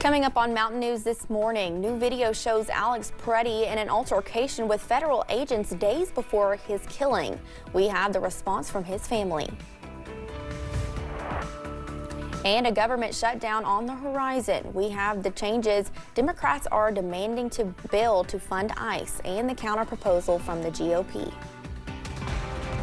Coming up on Mountain News this morning, new video shows Alex Preddy in an altercation with federal agents days before his killing. We have the response from his family. And a government shutdown on the horizon. We have the changes Democrats are demanding to bill to fund ICE and the counterproposal from the GOP.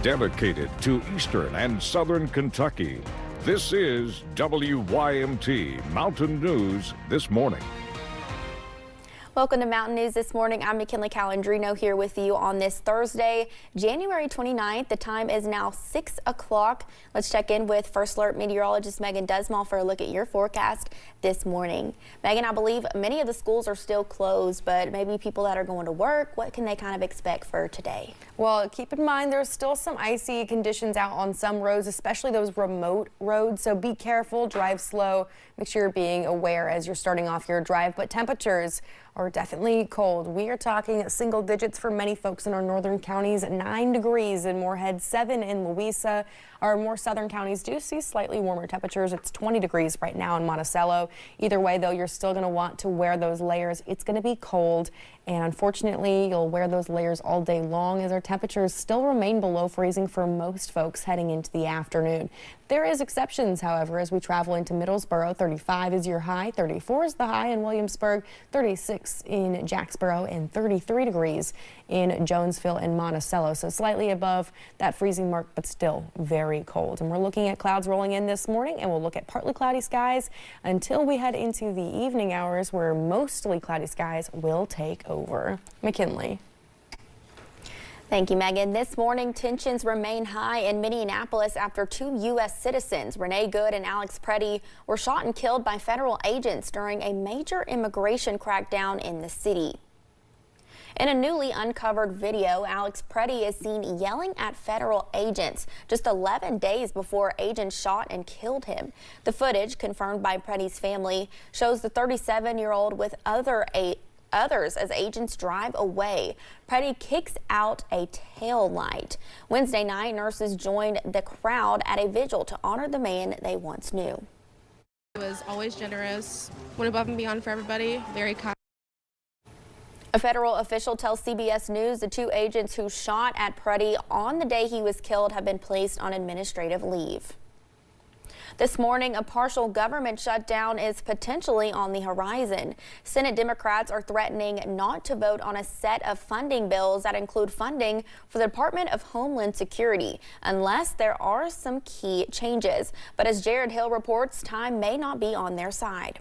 Dedicated to Eastern and Southern Kentucky, this is WYMT Mountain News This Morning. Welcome to Mountain News This Morning. I'm McKinley Calandrino here with you on this Thursday, January 29th. The time is now 6 o'clock. Let's check in with First Alert meteorologist Megan Desmall for a look at your forecast this morning. Megan, I believe many of the schools are still closed, but maybe people that are going to work, what can they kind of expect for today? Well, keep in mind there's still some icy conditions out on some roads, especially those remote roads. So be careful, drive slow. Make sure you're being aware as you're starting off your drive. But temperatures are definitely cold. We are talking single digits for many folks in our northern counties, 9 degrees in Moorhead, 7 in Louisa. Our more southern counties do see slightly warmer temperatures. It's 20 degrees right now in Monticello. Either way, though, you're still going to want to wear those layers. It's going to be cold, and unfortunately, you'll wear those layers all day long as our temperatures still remain below freezing for most folks heading into the afternoon. There is exceptions, however, as we travel into Middlesboro. 35 is your high, 34 is the high in Williamsburg, 36 in Jacksboro, and 33 degrees in Jonesville and Monticello. So slightly above that freezing mark, but still very cold. And we're looking at clouds rolling in this morning, and we'll look at partly cloudy skies until we head into the evening hours where mostly cloudy skies will take over. McKinley. Thank you, Megan. This morning, tensions remain high in Minneapolis after 2 U.S. citizens, Renee Good and Alex Preddy, were shot and killed by federal agents during a major immigration crackdown in the city. In a newly uncovered video, Alex Preddy is seen yelling at federal agents just 11 days before agents shot and killed him. The footage, confirmed by Preddy's family, shows the 37-year-old with others as agents drive away. Preddy kicks out a tail light. Wednesday night, nurses joined the crowd at a vigil to honor the man they once knew. He was always generous, went above and beyond for everybody, very kind. A federal official tells CBS News the 2 agents who shot at Preddy on the day he was killed have been placed on administrative leave. This morning, a partial government shutdown is potentially on the horizon. Senate Democrats are threatening not to vote on a set of funding bills that include funding for the Department of Homeland Security unless there are some key changes. But as Jared Hill reports, time may not be on their side.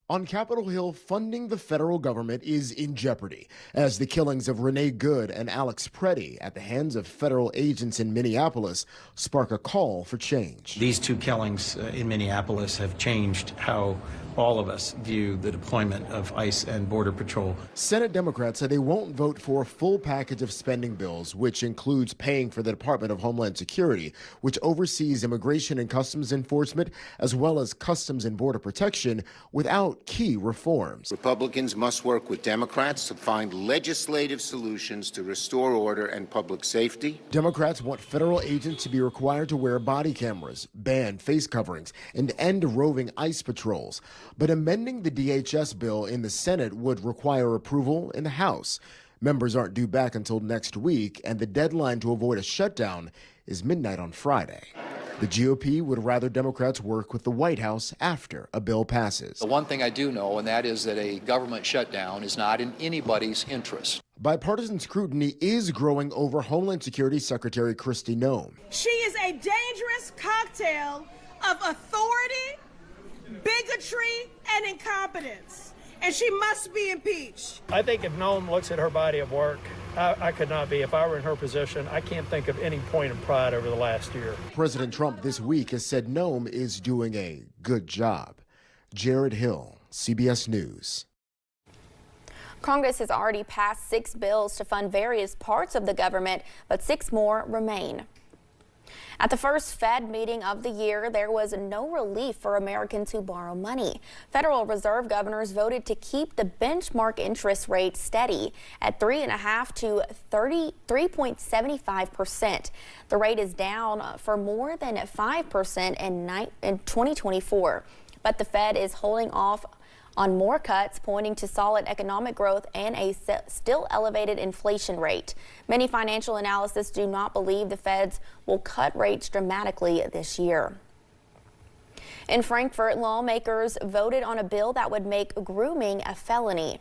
On Capitol Hill, funding the federal government is in jeopardy as the killings of Renee Good and Alex Preddy at the hands of federal agents in Minneapolis spark a call for change. These 2 killings in Minneapolis have changed how all of us view the deployment of ICE and Border Patrol. Senate Democrats say they won't vote for a full package of spending bills, which includes paying for the Department of Homeland Security, which oversees immigration and customs enforcement, as well as customs and border protection, without key reforms. Republicans must work with Democrats to find legislative solutions to restore order and public safety. Democrats want federal agents to be required to wear body cameras, ban face coverings, and end roving ICE patrols. But amending the DHS bill in the Senate would require approval in the House. Members aren't due back until next week, and the deadline to avoid a shutdown is midnight on Friday. The GOP would rather Democrats work with the White House after a bill passes. The one thing I do know, and that is that a government shutdown is not in anybody's interest. Bipartisan scrutiny is growing over Homeland Security Secretary Kristi Noem. She is a dangerous cocktail of authority, bigotry, and incompetence, and she must be impeached. I think if Noem looks at her body of work, I could not be. If I were in her position, I can't think of any point of pride over the last year. President Trump this week has said Noem is doing a good job. Jared Hill, CBS News. Congress has already passed 6 bills to fund various parts of the government, but 6 more remain. At the first Fed meeting of the year, there was no relief for Americans who borrow money. Federal Reserve governors voted to keep the benchmark interest rate steady at 3.5% to 3.75%. The rate is down for more than 5% in 2024. but the Fed is holding off on more cuts, pointing to solid economic growth and a still elevated inflation rate. Many financial analysts do not believe the Feds will cut rates dramatically this year. In Frankfurt, lawmakers voted on a bill that would make grooming a felony.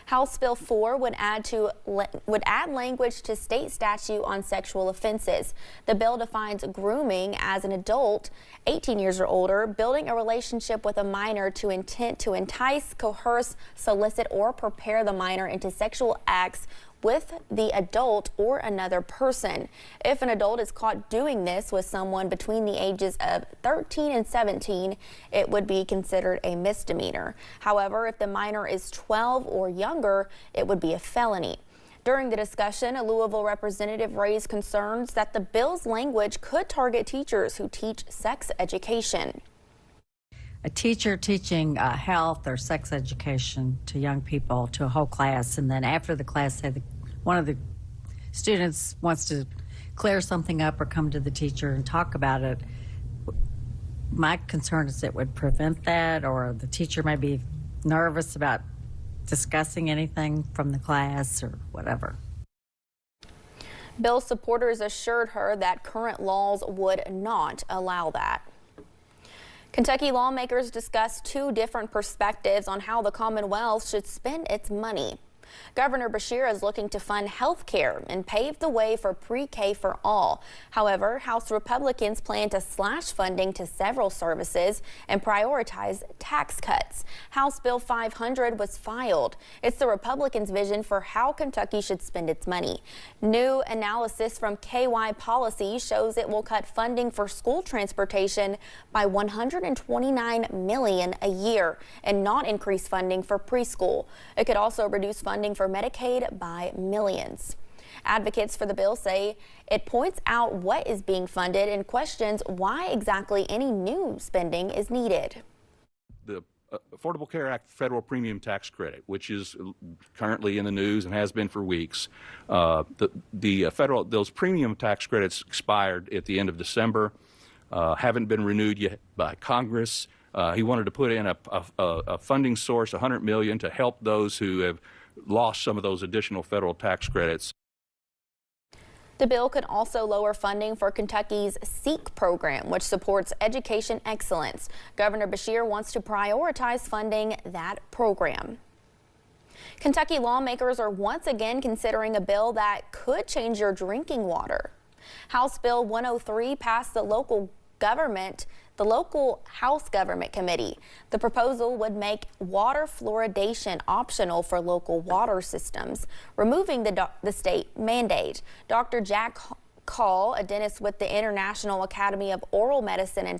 House Bill 4 would add language to state statute on sexual offenses. The bill defines grooming as an adult, 18 years or older, building a relationship with a minor to intent to entice, coerce, solicit, or prepare the minor into sexual acts with the adult or another person. If an adult is caught doing this with someone between the ages of 13 and 17, it would be considered a misdemeanor. However, if the minor is 12 or younger, it would be a felony. During the discussion, a Louisville representative raised concerns that the bill's language could target teachers who teach sex education. A teacher teaching health or sex education to young people, to a whole class, and then after the class, say one of the students wants to clear something up or come to the teacher and talk about it. My concern is it would prevent that, or the teacher may be nervous about discussing anything from the class or whatever. Bill supporters assured her that current laws would not allow that. Kentucky lawmakers discussed two different perspectives on how the Commonwealth should spend its money. Governor Beshear is looking to fund health care and pave the way for pre-K for all. However, House Republicans plan to slash funding to several services and prioritize tax cuts. House Bill 500 was filed. It's the Republicans' vision for how Kentucky should spend its money. New analysis from KY Policy shows it will cut funding for school transportation by $129 million a year and not increase funding for preschool. It could also reduce funding for Medicaid by millions. Advocates for the bill say it points out what is being funded and questions why exactly any new spending is needed. The Affordable Care Act federal premium tax credit, which is currently in the news and has been for weeks. Those premium tax credits expired at the end of December, haven't been renewed yet by Congress. He wanted to put in a funding source, $100 million, to help those who have lost some of those additional federal tax credits. The bill could also lower funding for Kentucky's SEEK program, which supports education excellence. Governor Beshear wants to prioritize funding that program. Kentucky lawmakers are once again considering a bill that could change your drinking water. House Bill 103 passed the local House Government Committee. The proposal would make water fluoridation optional for local water systems, removing the state mandate. Dr. Jack Call, a dentist with the International Academy of Oral Medicine and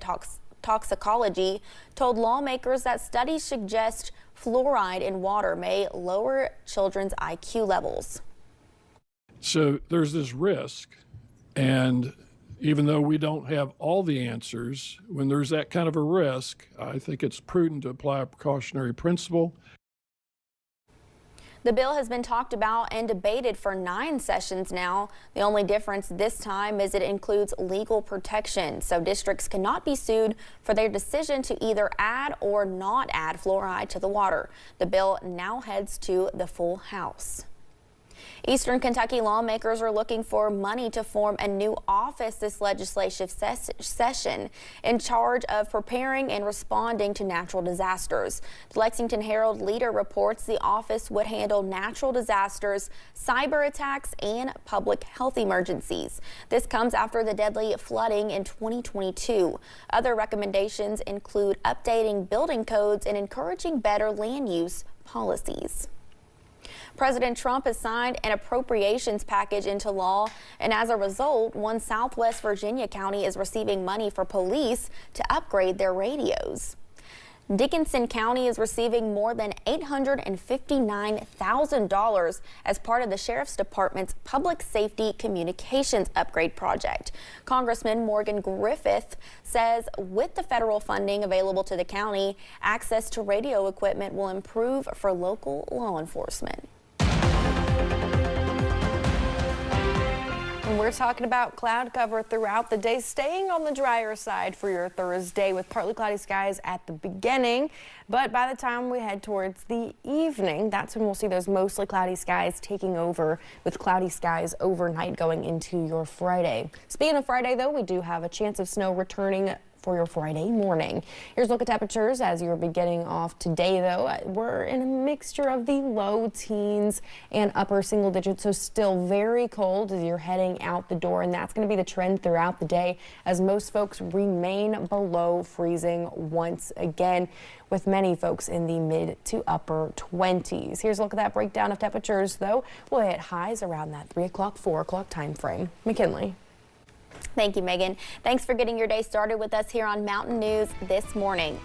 Toxicology, told lawmakers that studies suggest fluoride in water may lower children's IQ levels. So there's this risk, and even though we don't have all the answers, when there's that kind of a risk, I think it's prudent to apply a precautionary principle. The bill has been talked about and debated for 9 sessions now. The only difference this time is it includes legal protection, so districts cannot be sued for their decision to either add or not add fluoride to the water. The bill now heads to the full House. Eastern Kentucky lawmakers are looking for money to form a new office this legislative session in charge of preparing and responding to natural disasters. The Lexington Herald Leader reports the office would handle natural disasters, cyber attacks, and public health emergencies. This comes after the deadly flooding in 2022. Other recommendations include updating building codes and encouraging better land use policies. President Trump has signed an appropriations package into law, and as a result, one Southwest Virginia county is receiving money for police to upgrade their radios. Dickinson County is receiving more than $859,000 as part of the Sheriff's Department's Public Safety Communications Upgrade Project. Congressman Morgan Griffith says with the federal funding available to the county, access to radio equipment will improve for local law enforcement. And we're talking about cloud cover throughout the day, staying on the drier side for your Thursday with partly cloudy skies at the beginning. But by the time we head towards the evening, that's when we'll see those mostly cloudy skies taking over with cloudy skies overnight going into your Friday. Speaking of Friday, though, we do have a chance of snow returning for your Friday morning. Here's a look at temperatures as you're beginning off today, though. We're in a mixture of the low teens and upper single digits, so still very cold as you're heading out the door, and that's going to be the trend throughout the day as most folks remain below freezing once again, with many folks in the mid to upper 20s. Here's a look at that breakdown of temperatures, though. We'll hit highs around that 3 o'clock, 4 o'clock time frame. McKinley. Thank you, Megan. Thanks for getting your day started with us here on Mountain News this morning.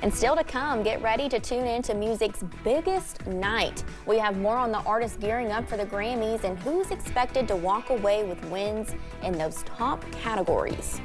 And still to come, get ready to tune in to music's biggest night. We have more on the artists gearing up for the Grammys and who's expected to walk away with wins in those top categories.